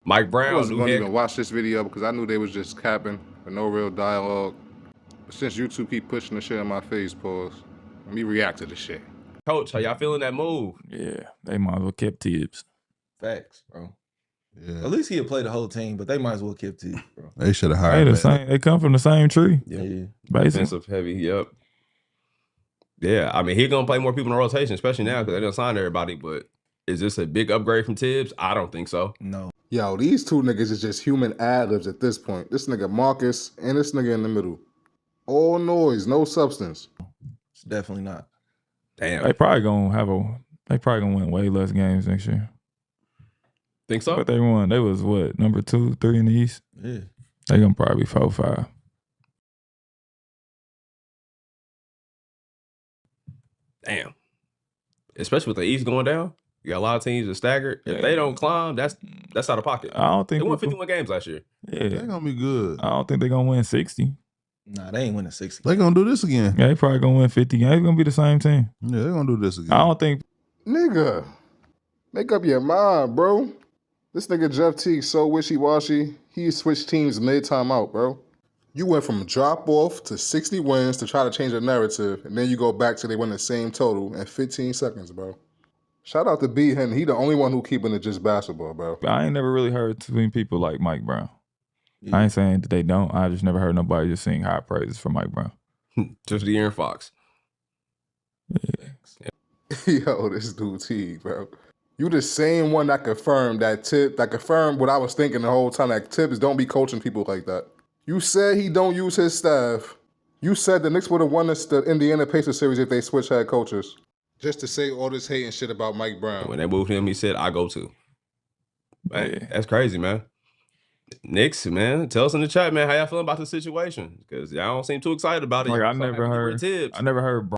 Mike I Brown, wasn't new going to head. even watch this video because I knew they was just capping with no real dialogue. But since you two keep pushing the shit in my face, pause, let me react to the shit. Coach, how y'all feeling that move? Yeah, they might as well kept Thibs. Facts, bro. Yeah. At least he'll play the whole team, but they might as well keep Teague, bro. They should have They hired the back. same. They come from the same tree. Yeah. Basically. Defensive heavy, yep. Yeah, I mean, he's going to play more people in the rotation, especially now because they done signed everybody. But is this a big upgrade from Thibs? I don't think so. No. Yo, these two niggas is just human ad-libs at this point. This nigga Marcus and this nigga in the middle. All noise, no substance. It's definitely not. Damn. They probably gonna win way less games next year. Think so? But they won. They was what, number 2, 3 in the East? Yeah. They gonna probably be 4, 5. Damn. Especially with the East going down. You got a lot of teams that staggered. If they don't climb, that's out of pocket. I don't think they won 51 games last year. Yeah. They're going to be good. I don't think they're gonna win 60. Nah, they ain't winning 60. They're going to do this again. Yeah, they probably gonna win 50 games. It's gonna be the same team. Yeah, they're going to do this again. I don't think Nigga, make up your mind, bro. This nigga Jeff Teague so wishy-washy, he switched teams mid-timeout, bro. You went from drop-off to 60 wins to try to change the narrative, and then you go back to they win the same total in 15 seconds, bro. Shout out to B Hen. He the only one who keeping it just basketball, bro. I ain't never really heard too many people like Mike Brown. Yeah. I ain't saying that they don't. I just never heard nobody just sing high praises for Mike Brown. Just De'Aaron Fox. Yo, this dude Teague, bro. You the same one that confirmed what I was thinking the whole time, that Thibs don't be coaching people like that. You said he don't use his staff. You said the Knicks would have won the Indiana Pacers series if they switched head coaches. Just to say all this hating shit about Mike Brown. When they moved him, he said, I go to. Man, that's crazy, man. Knicks, man, tell us in the chat, man, how y'all feeling about the situation? Because y'all don't seem too excited about it. Like, I never heard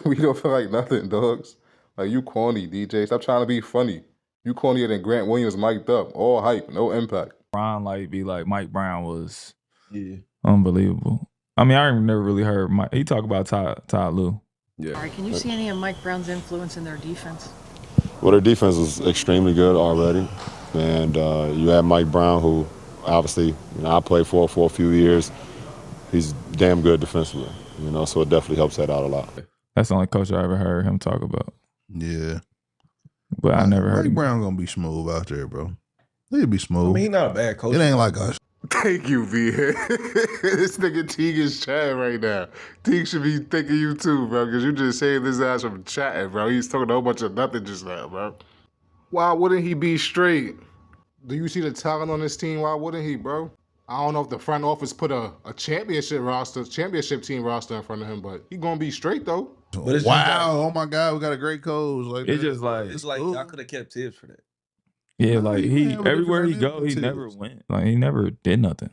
We don't feel like nothing, dogs. Like, you corny, DJ. Stop trying to be funny. You cornier than Grant Williams mic'd up. All hype, no impact. Brown be like Mike Brown was unbelievable. I mean, I never really heard Mike. He talk about Todd Lue. Yeah. All right, can you see any of Mike Brown's influence in their defense? Well, their defense is extremely good already. And you have Mike Brown, who obviously, I played for a few years. He's damn good defensively, so it definitely helps that out a lot. That's the only coach I ever heard him talk about. Yeah. But I never heard Mike Brown going to be smooth out there, bro. He'll be smooth. I mean, he's not a bad coach. It ain't like us. Thank you, B. This nigga Teague is chatting right now. Teague should be thanking you too, bro, because you just saved his ass from chatting, bro. He's talking a whole bunch of nothing just now, bro. Why wouldn't he be straight? Do you see the talent on this team? Why wouldn't he, bro? I don't know if the front office put a championship team roster in front of him, but he gonna be straight though. But it's Wow, oh my God, we got a great coach. Like It's that. just like It's like y'all could have kept Thibs for that. Yeah, No, like you he can't have a everywhere he different go, he Thibs. never went. Like he never did nothing.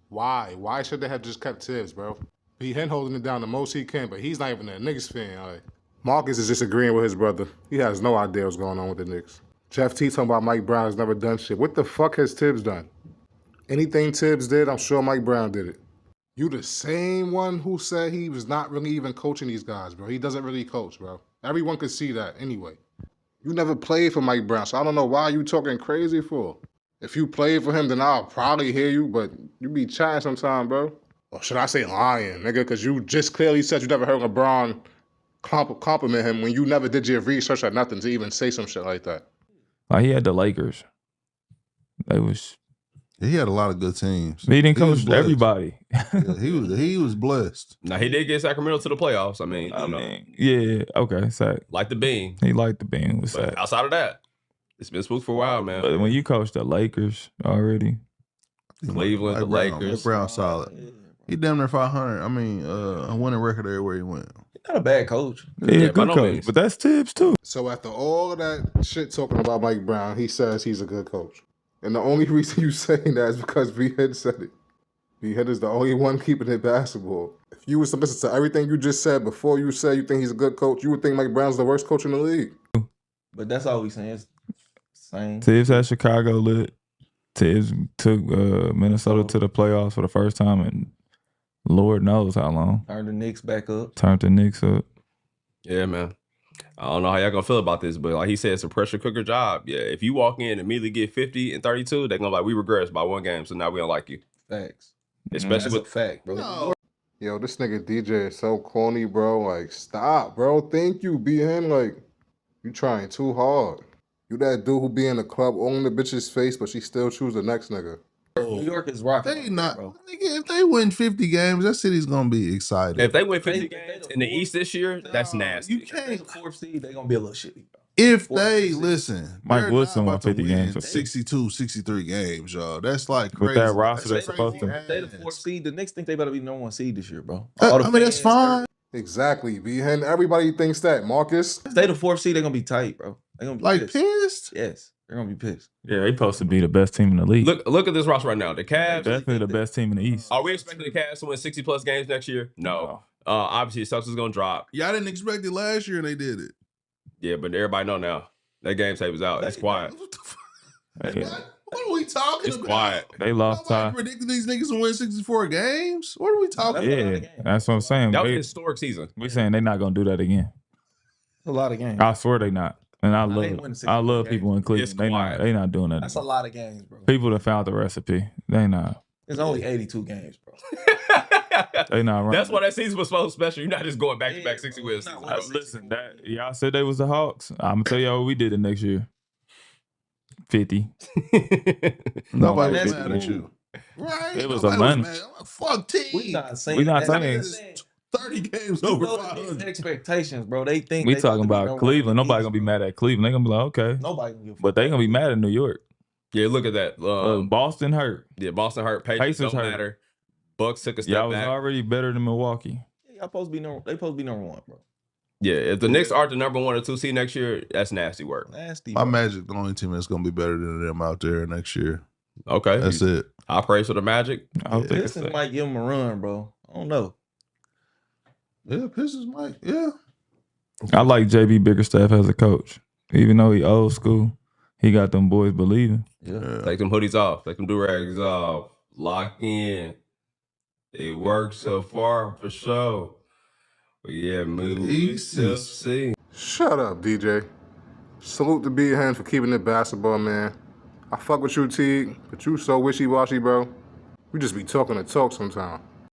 Why? Why should they have just kept Thibs, bro? B Hen holding it down the most he can, but he's not even a Knicks fan. Like, Marcus is just agreeing with his brother. He has no idea what's going on with the Knicks. Jeff T talking about Mike Brown has never done shit. What the fuck has Thibs done? Anything Thibs did, I'm sure Mike Brown did it. You the same one who said he was not really even coaching these guys, bro. He doesn't really coach, bro. Everyone could see that anyway. You never played for Mike Brown, so I don't know why you talking crazy for. If you played for him, then I'll probably hear you, but you be chatting sometime, bro. Or should I say lying, nigga? Because you just clearly said you never heard LeBron compliment him when you never did your research or nothing to even say some shit like that. Like he had the Lakers. He had a lot of good teams. He didn't coach everybody. Yeah, he was blessed. Now, he did get Sacramento to the playoffs. I mean, yeah, okay, Sack. Like the bean. He liked the bean with But Sack. outside of that, it's been spooked for a while, man. But when you coach the Lakers already, Cleveland, the Mike Lakers. Brown solid. He damn near 500. I mean, a winning record everywhere he went. Not a bad coach. he's a good coach. But that's Thibs too. So after all of that shit talking about Mike Brown, he says he's a good coach. And the only reason you saying that is because B Hen said it. B Hen is the only one keeping it basketball. If you was to listen to everything you just said before you said you think he's a good coach, you would think Mike Brown's the worst coach in the league. But that's all we saying. It's same. Thibs had Chicago lit. Thibs took Minnesota to the playoffs for the first time in Lord knows how long. Turned the Knicks back up. Turned the Knicks up. Yeah, man. I don't know how y'all gonna feel about this, but like he said, it's a pressure cooker job. Yeah, if you walk in and immediately get 50 and 32, they're gonna be like, we regressed by one game, so now we don't like you. Facts. Especially That's a with fact, bro. No. Yo, this nigga DJ is so corny, bro. Like, stop, bro. Thank you, B Hen. Like, you trying too hard. You that dude who be in the club owning the bitch's face, but she still choose the next nigga. New York is rocking. They like not, that, bro. nigga, if they win 50 games, that city's gonna be excited. if they win 50 If they games the in the fourth- East this year, that's nasty. You If they can't. the 4th seed, they gonna be a little shitty, bro. If Fourth they seed. listen, Mike they're Woodson not won about to 50 win games. 62, 63 games, y'all. That's like With crazy. that roster, That's they're crazy supposed to. If they the 4th seed, the Knicks think they better be number 1 seed this year, bro. I All the mean, that's fans, fine. Exactly, B Hen. Everybody thinks that. Marcus. If they the 4th seed, they're gonna be tight, bro. They're gonna be Like pissed. pissed. Yes, they're gonna be pissed. Yeah, they supposed to be the best team in the league. Look at this roster right now. The Cavs. Definitely the best team in the East. Are we expecting the Cavs to win 60 plus games next year? No. Obviously, Celtics gonna drop. Y'all didn't expect it last year, and they did it. Yeah, but everybody know now. That game tape is out. It's quiet. What the fuck? Hey, What are we talking It's about? quiet. they lost Nobody Ty. predicted these niggas to win 64 games. What are we talking about? Yeah, that's what I'm saying. That was a historic season. We saying they not gonna do that again. That's a lot of games. I swear they not. And I Nah, they win love 64 people in Cleveland. It's They quiet. not doing that. That's a lot of games, bro. People that found the recipe. They not. It's only 82 games, bro. They not running. That's why that season was so special. You're not just going back to back Yeah, 60 bro, win it's not seasons. like bro. Listen, that y'all said they was the Hawks. I'm gonna tell y'all what we did the next year. 50. Nobody that's was mad at cool. you. Right? It was Nobody a money. mad. I'm like, fuck team. We not saying We not that. saying- Saying 30 games you over know the 500. expectations, bro. They think We they talking to be about number Cleveland. 1 in the Nobody East, gonna be bro. mad at Cleveland. They gonna be like, okay. Nobody gonna give a But they gonna be mad at New York. Yeah, look at that. Boston hurt. Yeah, Boston hurt. Pacers Pacers don't hurt. matter. Bucks took a step Y'all was back. already better than Milwaukee. Y'all supposed to be number. They supposed to be number 1, bro. Yeah, if the Knicks are the number 1 or 2 seed next year, that's nasty work. Nasty. My Bro. Magic, the only team that's going to be better than them out there next year. Okay. That's it. High praise for the Magic. I hope they can Pistons stay. might give them a run, bro. I don't know. Yeah, Pistons might. Yeah. I like JB Bickerstaff as a coach. Even though he old school, he got them boys believing. Yeah. Take them hoodies off. Take them do-rags off. Lock in. It works so far for sure. But yeah, we still see. Shut up, DJ. Salute to B Hen for keeping it basketball, man. I fuck with you, Teague, but you so wishy-washy, bro. You just be talking the talk sometimes.